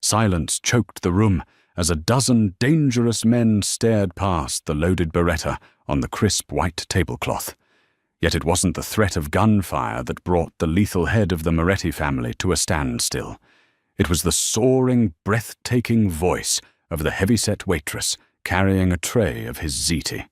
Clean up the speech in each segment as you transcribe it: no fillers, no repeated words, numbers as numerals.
Silence choked the room as a dozen dangerous men stared past the loaded beretta on the crisp white tablecloth. Yet it wasn't the threat of gunfire that brought the lethal head of the Moretti family to a standstill. It was the soaring, breathtaking voice of the heavy-set waitress carrying a tray of his ziti.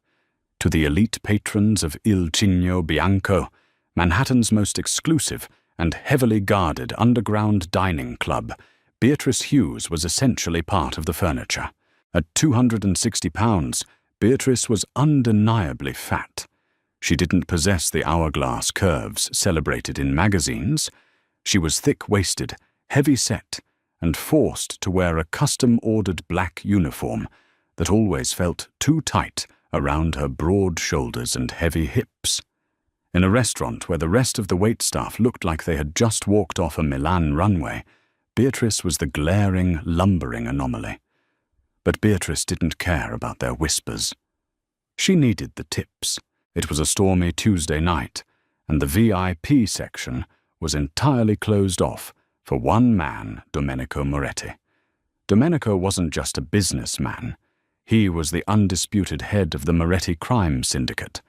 To the elite patrons of Il Cigno Bianco, Manhattan's most exclusive and heavily guarded underground dining club, Beatrice Hughes was essentially part of the furniture. At 260 pounds, Beatrice was undeniably fat. She didn't possess the hourglass curves celebrated in magazines. She was thick-waisted, heavy-set, and forced to wear a custom-ordered black uniform that always felt too tight around her broad shoulders and heavy hips. In a restaurant where the rest of the waitstaff looked like they had just walked off a Milan runway, Beatrice was the glaring, lumbering anomaly. But Beatrice didn't care about their whispers. She needed the tips. It was a stormy Tuesday night, and the VIP section was entirely closed off for one man, Domenico Moretti. Domenico wasn't just a businessman. He was the undisputed head of the Moretti crime syndicate.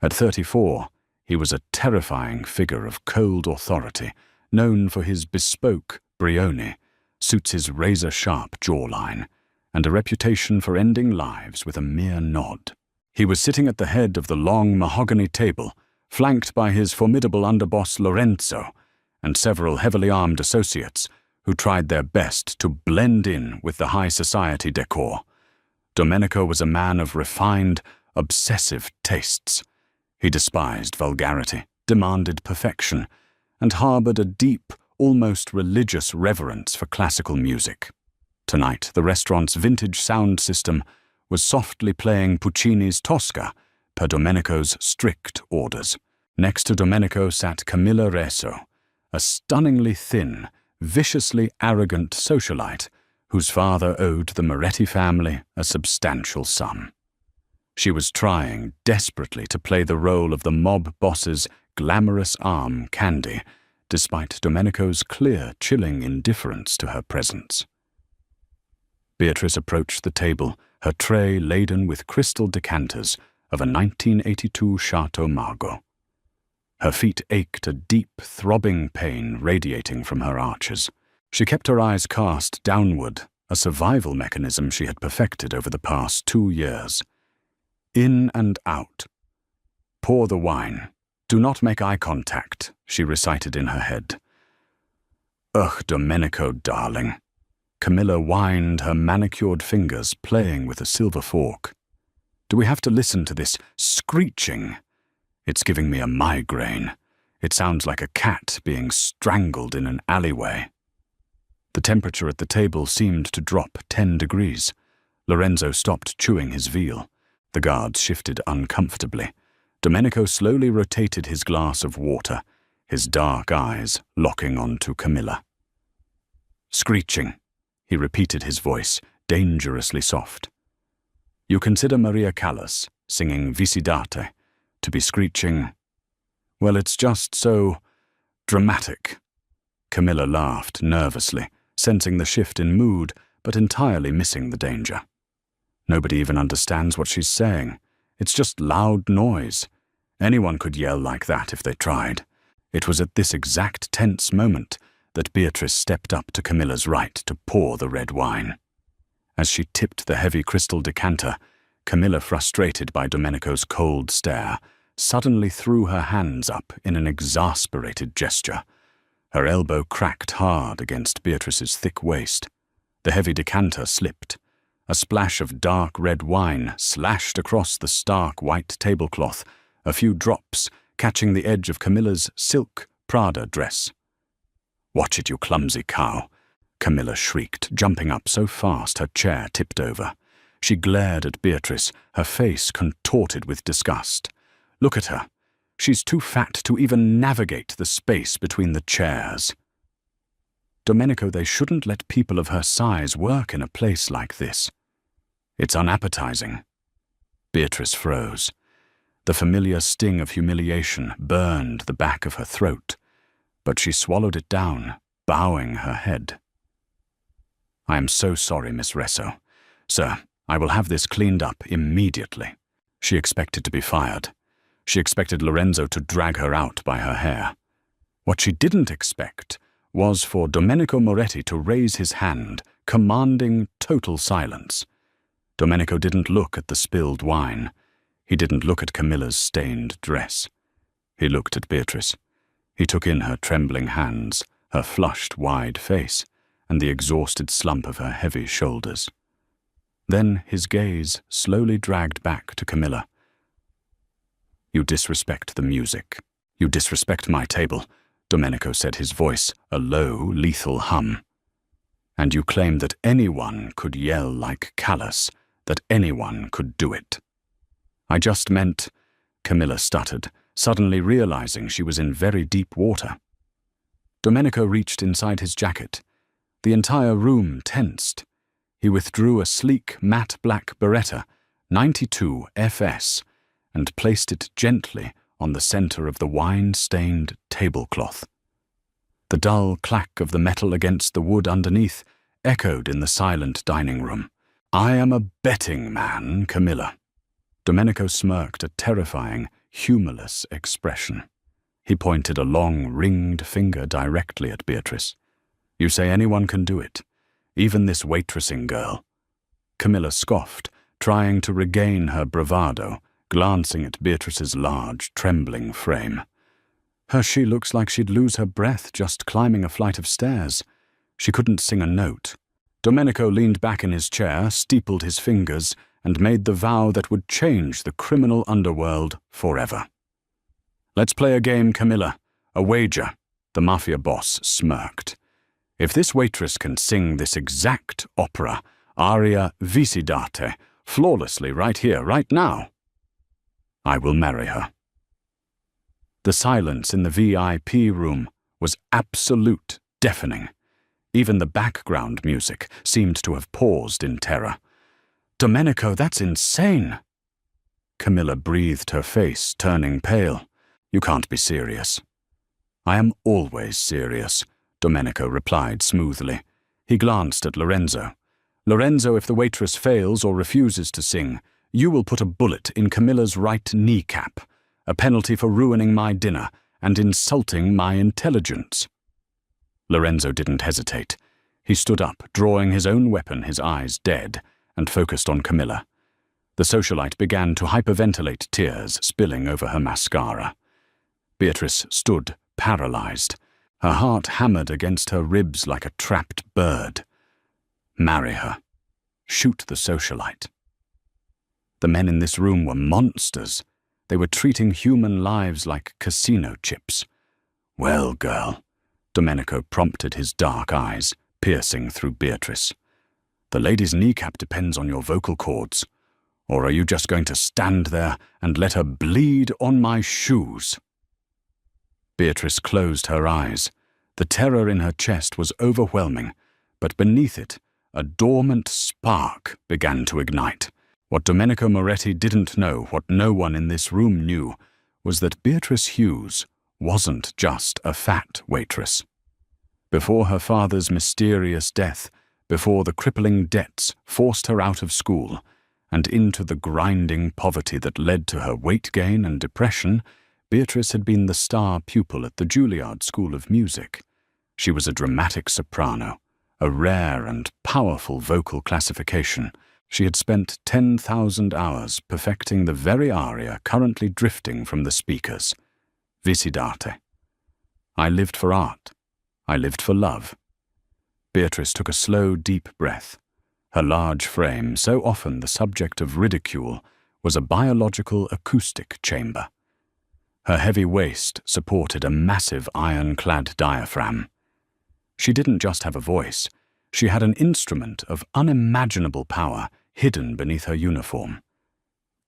At 34, he was a terrifying figure of cold authority, known for his bespoke brioni, suits his razor-sharp jawline, and a reputation for ending lives with a mere nod. He was sitting at the head of the long mahogany table, flanked by his formidable underboss Lorenzo and several heavily armed associates who tried their best to blend in with the high society decor. Domenico was a man of refined, obsessive tastes. He despised vulgarity, demanded perfection, and harbored a deep, almost religious reverence for classical music. Tonight, the restaurant's vintage sound system was softly playing Puccini's Tosca per Domenico's strict orders. Next to Domenico sat Camilla Reso, a stunningly thin, viciously arrogant socialite whose father owed the Moretti family a substantial sum. She was trying desperately to play the role of the mob boss's glamorous arm, Candy, despite Domenico's clear, chilling indifference to her presence. Beatrice approached the table, her tray laden with crystal decanters of a 1982 Chateau Margaux. Her feet ached, a deep, throbbing pain radiating from her arches. She kept her eyes cast downward, a survival mechanism she had perfected over the past 2 years. In and out. Pour the wine. Do not make eye contact, she recited in her head. Ugh, Domenico, darling. Camilla whined, her manicured fingers playing with a silver fork. Do we have to listen to this screeching? It's giving me a migraine. It sounds like a cat being strangled in an alleyway. The temperature at the table seemed to drop 10 degrees. Lorenzo stopped chewing his veal. The guards shifted uncomfortably. Domenico slowly rotated his glass of water, his dark eyes locking onto Camilla. Screeching, he repeated, his voice dangerously soft. You consider Maria Callas, singing Visidate, to be screeching? Well, it's just so dramatic. Camilla laughed nervously, sensing the shift in mood, but entirely missing the danger. Nobody even understands what she's saying. It's just loud noise. Anyone could yell like that if they tried. It was at this exact tense moment that Beatrice stepped up to Camilla's right to pour the red wine. As she tipped the heavy crystal decanter, Camilla, frustrated by Domenico's cold stare, suddenly threw her hands up in an exasperated gesture. Her elbow cracked hard against Beatrice's thick waist. The heavy decanter slipped. A splash of dark red wine slashed across the stark white tablecloth, a few drops catching the edge of Camilla's silk Prada dress. Watch it, you clumsy cow, Camilla shrieked, jumping up so fast her chair tipped over. She glared at Beatrice, her face contorted with disgust. Look at her. She's too fat to even navigate the space between the chairs. Domenico, they shouldn't let people of her size work in a place like this. It's unappetizing. Beatrice froze. The familiar sting of humiliation burned the back of her throat, but she swallowed it down, bowing her head. "I am so sorry, Miss Resso. Sir, I will have this cleaned up immediately." She expected to be fired. She expected Lorenzo to drag her out by her hair. What she didn't expect was for Domenico Moretti to raise his hand, commanding total silence. Domenico didn't look at the spilled wine. He didn't look at Camilla's stained dress. He looked at Beatrice. He took in her trembling hands, her flushed, wide face, and the exhausted slump of her heavy shoulders. Then his gaze slowly dragged back to Camilla. "You disrespect the music. You disrespect my table," Domenico said, his voice a low, lethal hum. "And you claim that anyone could yell like Callus, that anyone could do it." "I just meant," Camilla stuttered, suddenly realizing she was in very deep water. Domenico reached inside his jacket. The entire room tensed. He withdrew a sleek, matte black Beretta, 92 FS, and placed it gently on the center of the wine-stained tablecloth. The dull clack of the metal against the wood underneath echoed in the silent dining room. "I am a betting man, Camilla." Domenico smirked a terrifying, humorless expression. He pointed a long, ringed finger directly at Beatrice. "You say anyone can do it, even this waitressing girl." Camilla scoffed, trying to regain her bravado, glancing at Beatrice's large, trembling frame. She looks like she'd lose her breath just climbing a flight of stairs. She couldn't sing a note. Domenico leaned back in his chair, steepled his fingers, and made the vow that would change the criminal underworld forever. "Let's play a game, Camilla. A wager." The Mafia boss smirked. "If this waitress can sing this exact opera, Aria Visidate, flawlessly right here, right now, I will marry her." The silence in the VIP room was absolute, deafening. Even the background music seemed to have paused in terror. "Domenico, that's insane!" Camilla breathed, her face turning pale. "You can't be serious." "I am always serious," Domenico replied smoothly. He glanced at Lorenzo. "Lorenzo, if the waitress fails or refuses to sing, you will put a bullet in Camilla's right kneecap, a penalty for ruining my dinner and insulting my intelligence." Lorenzo didn't hesitate. He stood up, drawing his own weapon, his eyes dead, and focused on Camilla. The socialite began to hyperventilate, tears spilling over her mascara. Beatrice stood, paralyzed. Her heart hammered against her ribs like a trapped bird. Marry her. Shoot the socialite. The men in this room were monsters. They were treating human lives like casino chips. "Well, girl," Domenico prompted, his dark eyes piercing through Beatrice. "The lady's kneecap depends on your vocal cords. Or are you just going to stand there and let her bleed on my shoes?" Beatrice closed her eyes. The terror in her chest was overwhelming, but beneath it, a dormant spark began to ignite. What Domenico Moretti didn't know, what no one in this room knew, was that Beatrice Hughes wasn't just a fat waitress. Before her father's mysterious death, before the crippling debts forced her out of school and into the grinding poverty that led to her weight gain and depression, Beatrice had been the star pupil at the Juilliard School of Music. She was a dramatic soprano, a rare and powerful vocal classification. She had spent 10,000 hours perfecting the very aria currently drifting from the speakers. Visidate. I lived for art. I lived for love. Beatrice took a slow, deep breath. Her large frame, so often the subject of ridicule, was a biological acoustic chamber. Her heavy waist supported a massive iron-clad diaphragm. She didn't just have a voice. She had an instrument of unimaginable power hidden beneath her uniform.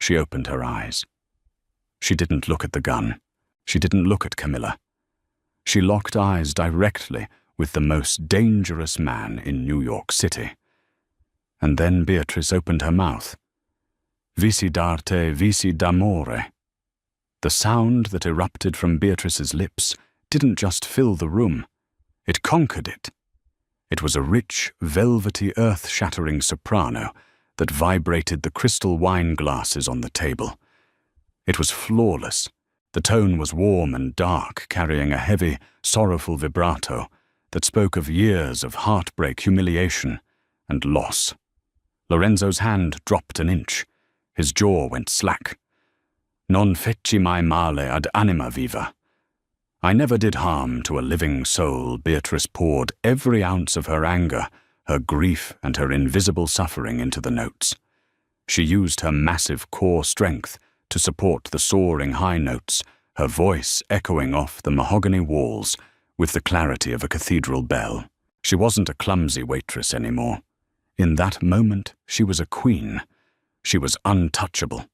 She opened her eyes. She didn't look at the gun. She didn't look at Camilla. She locked eyes directly with the most dangerous man in New York City. And then Beatrice opened her mouth. Visidarte, visi d'amore. The sound that erupted from Beatrice's lips didn't just fill the room. It conquered it. It was a rich, velvety, earth-shattering soprano that vibrated the crystal wine glasses on the table. It was flawless. The tone was warm and dark, carrying a heavy, sorrowful vibrato that spoke of years of heartbreak, humiliation, and loss. Lorenzo's hand dropped an inch. His jaw went slack. Non feci mai male ad anima viva. I never did harm to a living soul. Beatrice poured every ounce of her anger, her grief, and her invisible suffering into the notes. She used her massive core strength to support the soaring high notes, her voice echoing off the mahogany walls with the clarity of a cathedral bell. She wasn't a clumsy waitress anymore. In that moment, she was a queen. She was untouchable.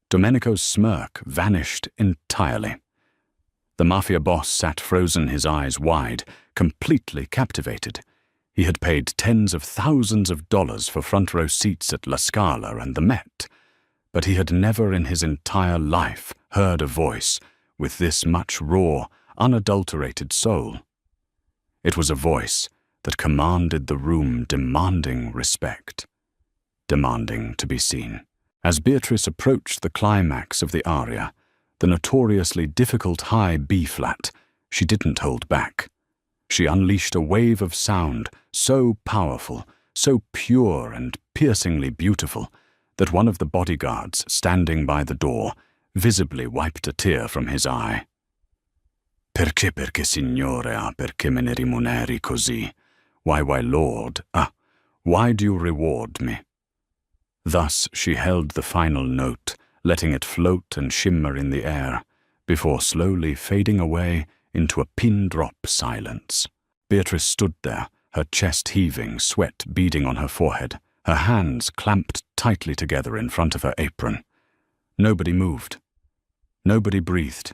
Domenico's smirk vanished entirely. The Mafia boss sat frozen, his eyes wide, completely captivated. He had paid tens of thousands of dollars for front-row seats at La Scala and the Met, but he had never in his entire life heard a voice with this much raw, unadulterated soul. It was a voice that commanded the room, demanding respect, demanding to be seen. As Beatrice approached the climax of the aria, the notoriously difficult high B-flat, she didn't hold back. She unleashed a wave of sound so powerful, so pure and piercingly beautiful, that one of the bodyguards standing by the door visibly wiped a tear from his eye. Perché signore, perché me ne rimuneri così? Why, lord, why do you reward me? Thus she held the final note, letting it float and shimmer in the air, before slowly fading away into a pin-drop silence. Beatrice stood there, her chest heaving, sweat beading on her forehead, her hands clamped tightly together in front of her apron. Nobody moved. Nobody breathed.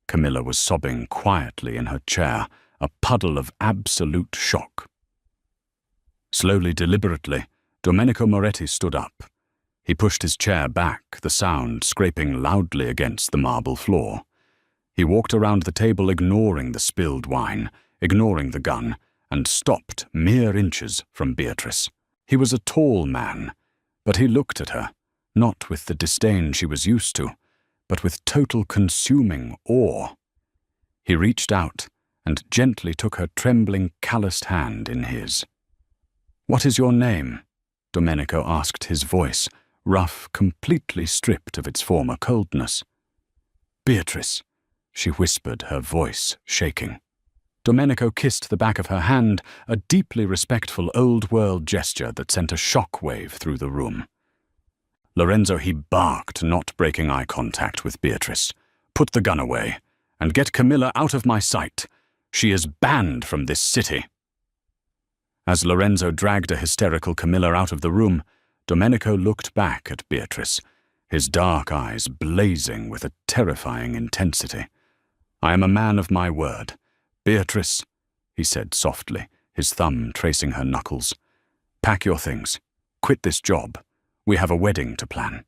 Camilla was sobbing quietly in her chair, a puddle of absolute shock. Slowly, deliberately, Domenico Moretti stood up. He pushed his chair back, the sound scraping loudly against the marble floor. He walked around the table, ignoring the spilled wine, ignoring the gun, and stopped mere inches from Beatrice. He was a tall man, but he looked at her, not with the disdain she was used to, but with total consuming awe. He reached out and gently took her trembling, calloused hand in his. "What is your name?" Domenico asked, his voice rough, completely stripped of its former coldness. "Beatrice," she whispered, her voice shaking. Domenico kissed the back of her hand, a deeply respectful old-world gesture that sent a shock-wave through the room. Lorenzo, he barked, not breaking eye contact with Beatrice. "Put the gun away, and get Camilla out of my sight. She is banned from this city." As Lorenzo dragged a hysterical Camilla out of the room, Domenico looked back at Beatrice, his dark eyes blazing with a terrifying intensity. "I am a man of my word. Beatrice," he said softly, his thumb tracing her knuckles, "pack your things. Quit this job. We have a wedding to plan."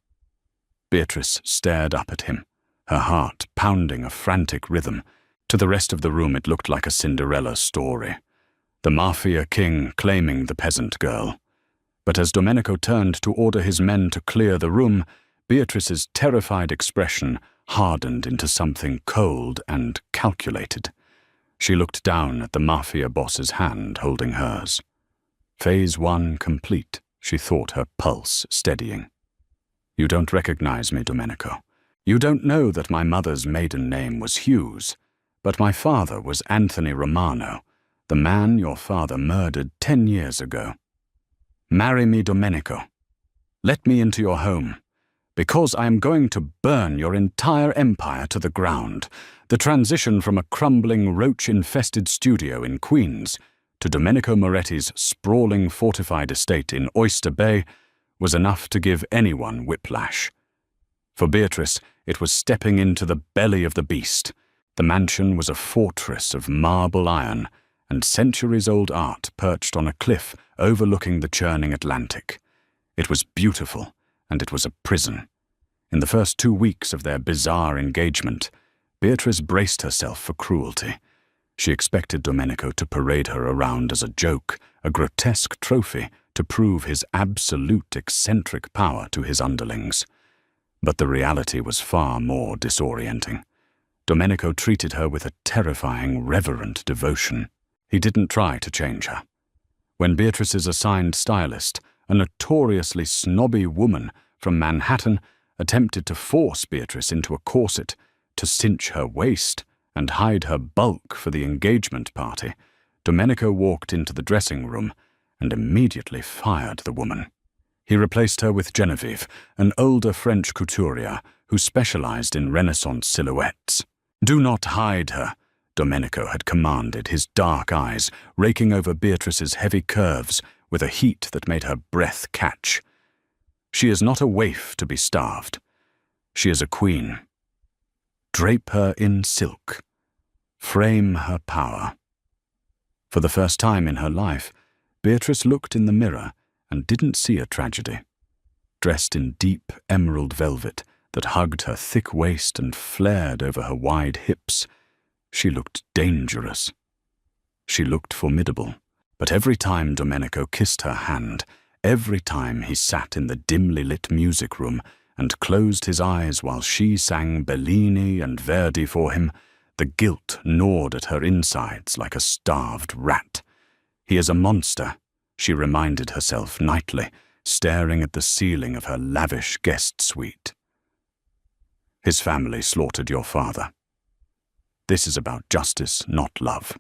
Beatrice stared up at him, her heart pounding a frantic rhythm. To the rest of the room it looked like a Cinderella story. The Mafia king claiming the peasant girl. But as Domenico turned to order his men to clear the room, Beatrice's terrified expression hardened into something cold and calculated. She looked down at the Mafia boss's hand holding hers. Phase 1 complete, she thought, her pulse steadying. "You don't recognize me, Domenico. You don't know that my mother's maiden name was Hughes, but my father was Anthony Romano, the man your father murdered 10 years ago. Marry me, Domenico. Let me into your home, because I am going to burn your entire empire to the ground." The transition from a crumbling, roach-infested studio in Queens to Domenico Moretti's sprawling fortified estate in Oyster Bay was enough to give anyone whiplash. For Beatrice, it was stepping into the belly of the beast. The mansion was a fortress of marble iron and centuries-old art perched on a cliff overlooking the churning Atlantic. It was beautiful, and it was a prison. In the first 2 weeks of their bizarre engagement, Beatrice braced herself for cruelty. She expected Domenico to parade her around as a joke, a grotesque trophy to prove his absolute eccentric power to his underlings. But the reality was far more disorienting. Domenico treated her with a terrifying, reverent devotion. He didn't try to change her. When Beatrice's assigned stylist, a notoriously snobby woman from Manhattan, attempted to force Beatrice into a corset, to cinch her waist and hide her bulk for the engagement party, Domenico walked into the dressing room and immediately fired the woman. He replaced her with Genevieve, an older French couturier who specialized in Renaissance silhouettes. "Do not hide her," Domenico had commanded, his dark eyes raking over Beatrice's heavy curves with a heat that made her breath catch. "She is not a waif to be starved. She is a queen. Drape her in silk. Frame her power." For the first time in her life, Beatrice looked in the mirror and didn't see a tragedy. Dressed in deep emerald velvet that hugged her thick waist and flared over her wide hips, she looked dangerous. She looked formidable. But every time Domenico kissed her hand, every time he sat in the dimly lit music room and closed his eyes while she sang Bellini and Verdi for him, the guilt gnawed at her insides like a starved rat. "He is a monster," she reminded herself nightly, staring at the ceiling of her lavish guest suite. "His family slaughtered your father. This is about justice, not love."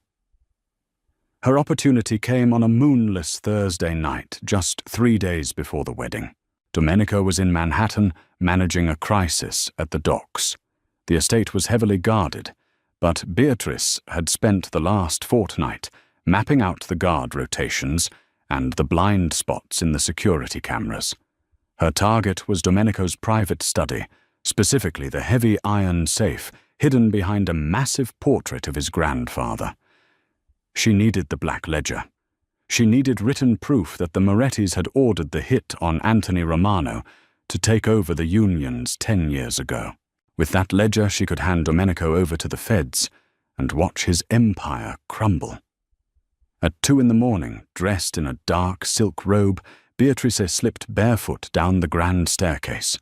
Her opportunity came on a moonless Thursday night, just 3 days before the wedding. Domenico was in Manhattan, managing a crisis at the docks. The estate was heavily guarded, but Beatrice had spent the last fortnight mapping out the guard rotations and the blind spots in the security cameras. Her target was Domenico's private study, specifically the heavy iron safe hidden behind a massive portrait of his grandfather. She needed the Black Ledger. She needed written proof that the Morettis had ordered the hit on Anthony Romano to take over the unions 10 years ago. With that ledger, she could hand Domenico over to the feds and watch his empire crumble. At 2 a.m, dressed in a dark silk robe, Beatrice slipped barefoot down the grand staircase.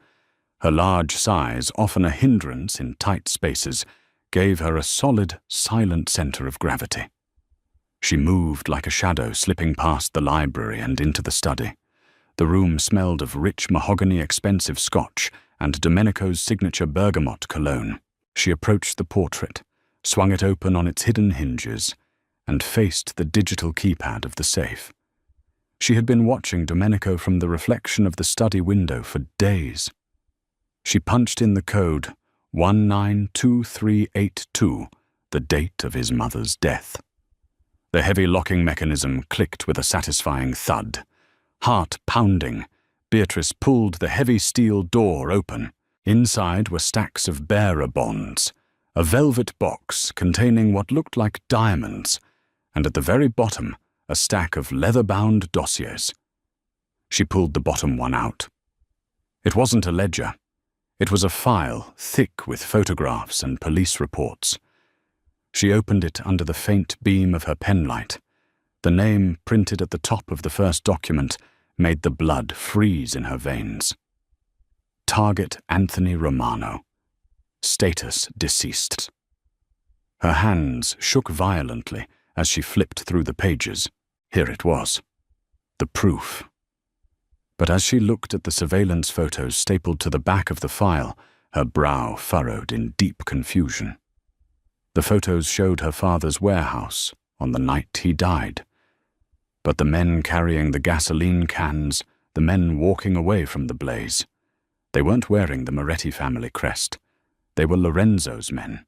Her large size, often a hindrance in tight spaces, gave her a solid, silent center of gravity. She moved like a shadow, slipping past the library and into the study. The room smelled of rich mahogany expensive scotch and Domenico's signature bergamot cologne. She approached the portrait, swung it open on its hidden hinges, and faced the digital keypad of the safe. She had been watching Domenico from the reflection of the study window for days. She punched in the code 192382, the date of his mother's death. The heavy locking mechanism clicked with a satisfying thud. Heart pounding, Beatrice pulled the heavy steel door open. Inside were stacks of bearer bonds, a velvet box containing what looked like diamonds, and at the very bottom, a stack of leather-bound dossiers. She pulled the bottom one out. It wasn't a ledger. It was a file thick with photographs and police reports. She opened it under the faint beam of her penlight. The name printed at the top of the first document made the blood freeze in her veins. Target Anthony Romano. Status deceased. Her hands shook violently as she flipped through the pages. Here it was. The proof. But as she looked at the surveillance photos stapled to the back of the file, her brow furrowed in deep confusion. The photos showed her father's warehouse on the night he died. But the men carrying the gasoline cans, the men walking away from the blaze, they weren't wearing the Moretti family crest. They were Lorenzo's men.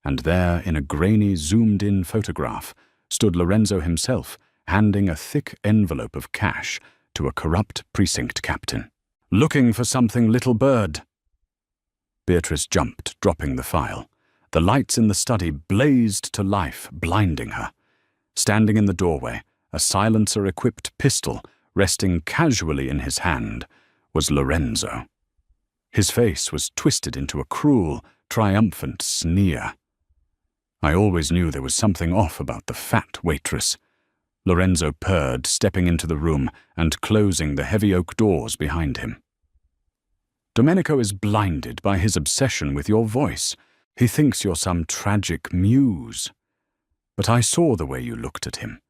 And there, in a grainy, zoomed-in photograph, stood Lorenzo himself, handing a thick envelope of cash to a corrupt precinct captain. "Looking for something, little bird?" Beatrice jumped, dropping the file. The lights in the study blazed to life, blinding her. Standing in the doorway, a silencer-equipped pistol resting casually in his hand, was Lorenzo. His face was twisted into a cruel, triumphant sneer. I always knew there was something off about the fat waitress. Lorenzo purred, stepping into the room and closing the heavy oak doors behind him. Domenico is blinded by his obsession with your voice. He thinks you're some tragic muse. But I saw the way you looked at him.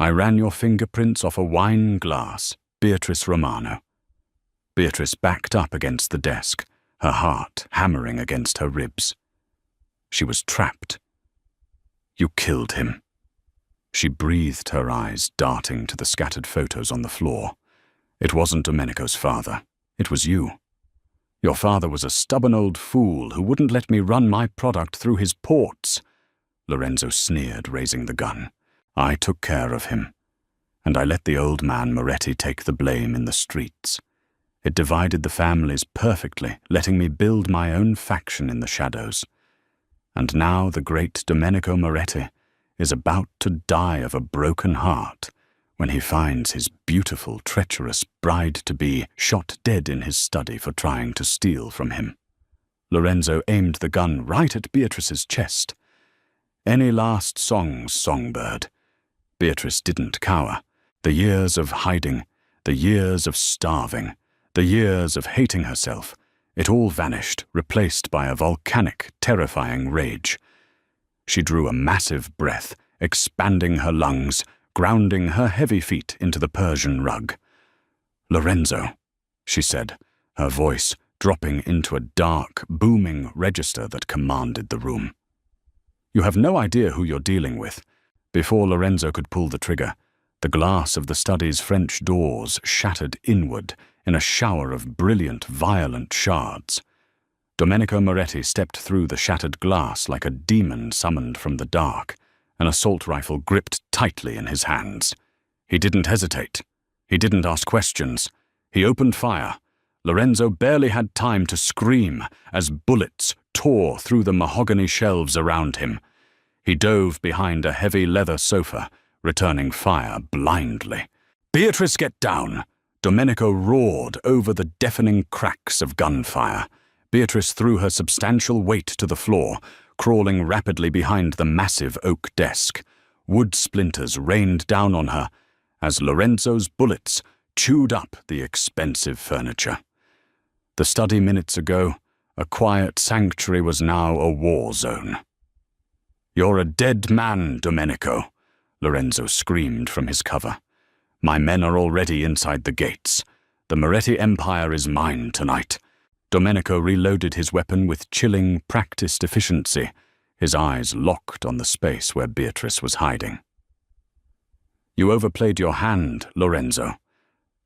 I ran your fingerprints off a wine glass, Beatrice Romano. Beatrice backed up against the desk, her heart hammering against her ribs. She was trapped. You killed him. She breathed, her eyes darting to the scattered photos on the floor. It wasn't Domenico's father. It was you. Your father was a stubborn old fool who wouldn't let me run my product through his ports. Lorenzo sneered, raising the gun. I took care of him, and I let the old man Moretti take the blame in the streets. It divided the families perfectly, letting me build my own faction in the shadows. And now the great Domenico Moretti is about to die of a broken heart when he finds his beautiful, treacherous bride-to-be shot dead in his study for trying to steal from him. Lorenzo aimed the gun right at Beatrice's chest. Any last songs, songbird? Beatrice didn't cower. The years of hiding, the years of starving, the years of hating herself, it all vanished, replaced by a volcanic, terrifying rage. She drew a massive breath, expanding her lungs, grounding her heavy feet into the Persian rug. "Lorenzo," she said, her voice dropping into a dark, booming register that commanded the room. You have no idea who you're dealing with. Before Lorenzo could pull the trigger, the glass of the study's French doors shattered inward in a shower of brilliant, violent shards. Domenico Moretti stepped through the shattered glass like a demon summoned from the dark, an assault rifle gripped tightly in his hands. He didn't hesitate. He didn't ask questions. He opened fire. Lorenzo barely had time to scream as bullets tore through the mahogany shelves around him. He dove behind a heavy leather sofa, returning fire blindly. "Beatrice, get down!" Domenico roared over the deafening cracks of gunfire. Beatrice threw her substantial weight to the floor, crawling rapidly behind the massive oak desk. Wood splinters rained down on her as Lorenzo's bullets chewed up the expensive furniture. The study minutes ago, a quiet sanctuary, was now a war zone. "You're a dead man, Domenico," Lorenzo screamed from his cover. "My men are already inside the gates. The Moretti Empire is mine tonight." Domenico reloaded his weapon with chilling, practiced efficiency, his eyes locked on the space where Beatrice was hiding. "You overplayed your hand, Lorenzo,"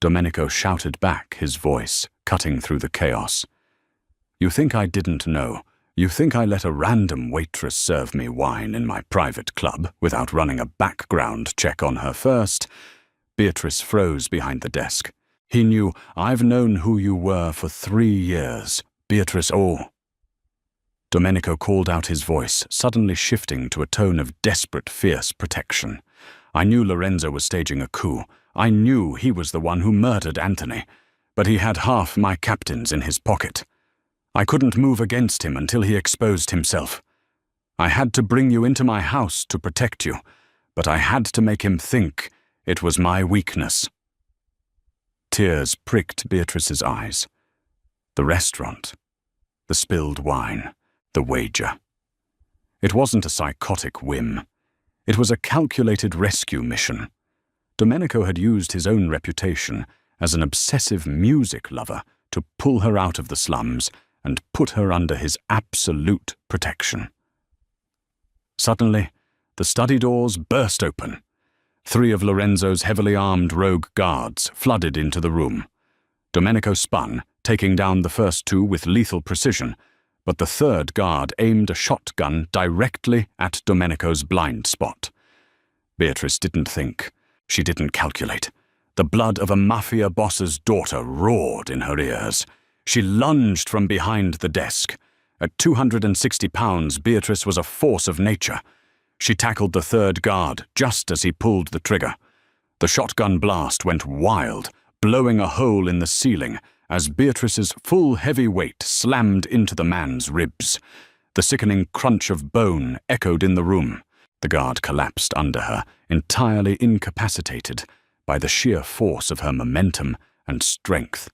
Domenico shouted back, his voice cutting through the chaos. "You think I didn't know? You think I let a random waitress serve me wine in my private club without running a background check on her first?" Beatrice froze behind the desk. He knew. "I've known who you were for 3 years, Beatrice. Oh." Domenico called out, his voice suddenly shifting to a tone of desperate, fierce protection. "I knew Lorenzo was staging a coup. I knew he was the one who murdered Anthony, but he had half my captains in his pocket. I couldn't move against him until he exposed himself. I had to bring you into my house to protect you, but I had to make him think it was my weakness." Tears pricked Beatrice's eyes. The restaurant, the spilled wine, the wager. It wasn't a psychotic whim. It was a calculated rescue mission. Domenico had used his own reputation as an obsessive music lover to pull her out of the slums and put her under his absolute protection. Suddenly, the study doors burst open. 3 of Lorenzo's heavily armed rogue guards flooded into the room. Domenico spun, taking down the first 2 with lethal precision, but the 3rd guard aimed a shotgun directly at Domenico's blind spot. Beatrice didn't think. She didn't calculate. The blood of a Mafia boss's daughter roared in her ears. She lunged from behind the desk. At 260 pounds, Beatrice was a force of nature. She tackled the 3rd guard just as he pulled the trigger. The shotgun blast went wild, blowing a hole in the ceiling as Beatrice's full heavy weight slammed into the man's ribs. The sickening crunch of bone echoed in the room. The guard collapsed under her, entirely incapacitated by the sheer force of her momentum and strength.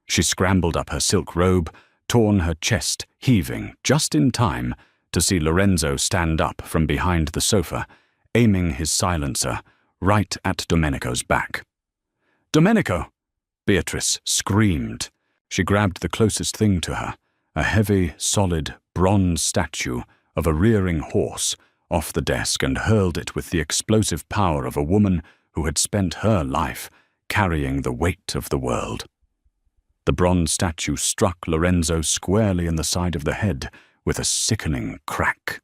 She scrambled up her silk robe, torn her chest heaving just in time to see Lorenzo stand up from behind the sofa, aiming his silencer right at Domenico's back. "Domenico!" Beatrice screamed. She grabbed the closest thing to her, a heavy, solid, bronze statue of a rearing horse, off the desk and hurled it with the explosive power of a woman who had spent her life carrying the weight of the world. The bronze statue struck Lorenzo squarely in the side of the head with a sickening crack.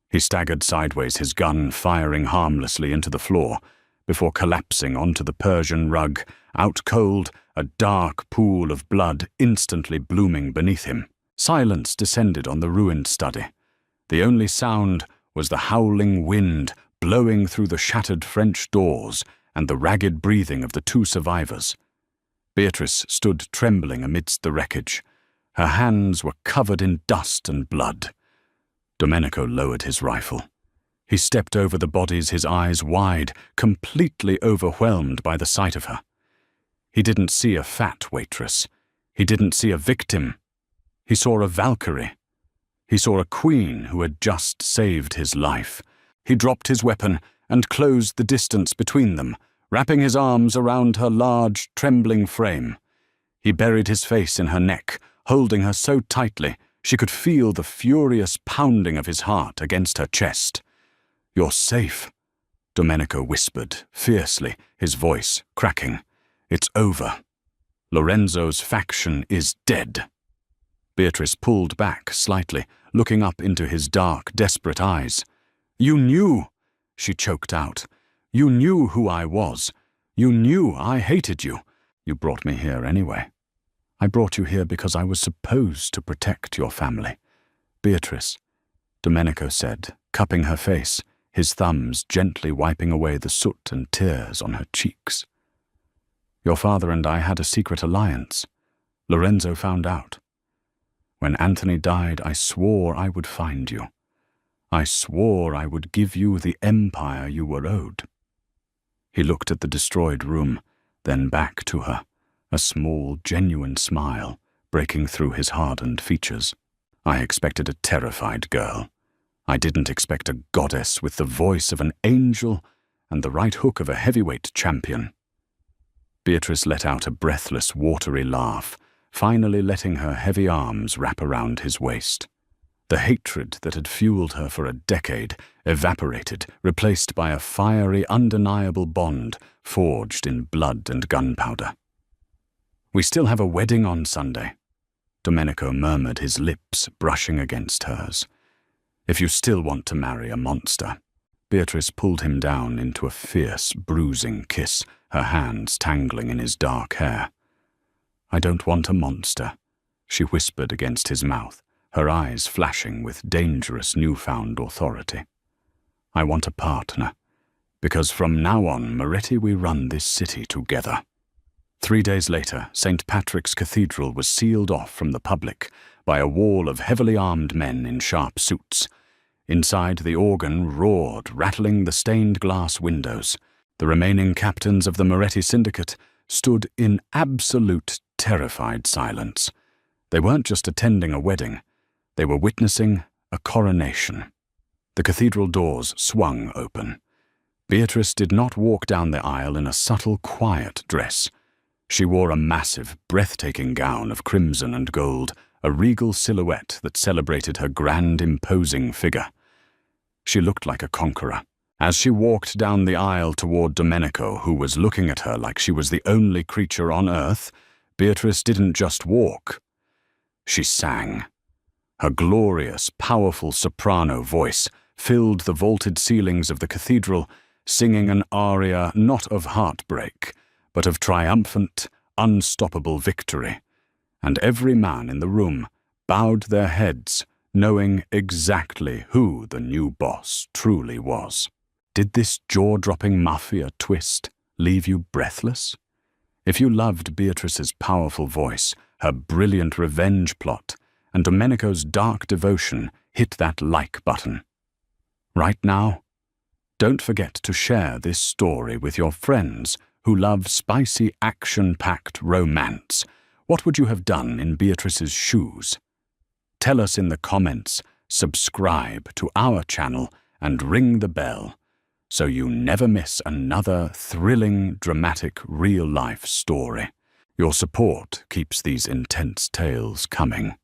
He staggered sideways, his gun firing harmlessly into the floor, before collapsing onto the Persian rug, out cold, a dark pool of blood instantly blooming beneath him. Silence descended on the ruined study. The only sound was the howling wind blowing through the shattered French doors and the ragged breathing of the two survivors. Beatrice stood trembling amidst the wreckage. Her hands were covered in dust and blood. Domenico lowered his rifle. He stepped over the bodies, his eyes wide, completely overwhelmed by the sight of her. He didn't see a fat waitress. He didn't see a victim. He saw a Valkyrie. He saw a queen who had just saved his life. He dropped his weapon and closed the distance between them, wrapping his arms around her large, trembling frame. He buried his face in her neck, holding her so tightly she could feel the furious pounding of his heart against her chest. "You're safe," Domenico whispered, fiercely, his voice cracking. "It's over. Lorenzo's faction is dead." Beatrice pulled back slightly, looking up into his dark, desperate eyes. "You knew," she choked out. "You knew who I was. You knew I hated you. You brought me here anyway. I brought you here because I was supposed to protect your family." "Beatrice," Domenico said, cupping her face, his thumbs gently wiping away the soot and tears on her cheeks. "Your father and I had a secret alliance. Lorenzo found out. When Anthony died, I swore I would find you. I swore I would give you the empire you were owed." He looked at the destroyed room, then back to her, a small, genuine smile breaking through his hardened features. "I expected a terrified girl. I didn't expect a goddess with the voice of an angel and the right hook of a heavyweight champion." Beatrice let out a breathless, watery laugh, finally letting her heavy arms wrap around his waist. The hatred that had fueled her for a decade evaporated, replaced by a fiery, undeniable bond forged in blood and gunpowder. "We still have a wedding on Sunday," Domenico murmured, his lips brushing against hers. "If you still want to marry a monster." Beatrice pulled him down into a fierce, bruising kiss, her hands tangling in his dark hair. "I don't want a monster," she whispered against his mouth, her eyes flashing with dangerous newfound authority. "I want a partner, because from now on, Moretti, we run this city together." 3 days later, St. Patrick's Cathedral was sealed off from the public by a wall of heavily armed men in sharp suits. Inside, the organ roared, rattling the stained glass windows. The remaining captains of the Moretti syndicate stood in absolute terrified silence. They weren't just attending a wedding. They were witnessing a coronation. The cathedral doors swung open. Beatrice did not walk down the aisle in a subtle, quiet dress. She wore a massive, breathtaking gown of crimson and gold, a regal silhouette that celebrated her grand, imposing figure. She looked like a conqueror. As she walked down the aisle toward Domenico, who was looking at her like she was the only creature on earth, Beatrice didn't just walk. She sang. Her glorious, powerful soprano voice filled the vaulted ceilings of the cathedral, singing an aria not of heartbreak, but of triumphant, unstoppable victory. And every man in the room bowed their heads, knowing exactly who the new boss truly was. Did this jaw-dropping Mafia twist leave you breathless? If you loved Beatrice's powerful voice, her brilliant revenge plot, and Domenico's dark devotion hit that like button. Right now, don't forget to share this story with your friends who love spicy, action-packed romance. What would you have done in Beatrice's shoes? Tell us in the comments, subscribe to our channel, and ring the bell so you never miss another thrilling, dramatic, real-life story. Your support keeps these intense tales coming.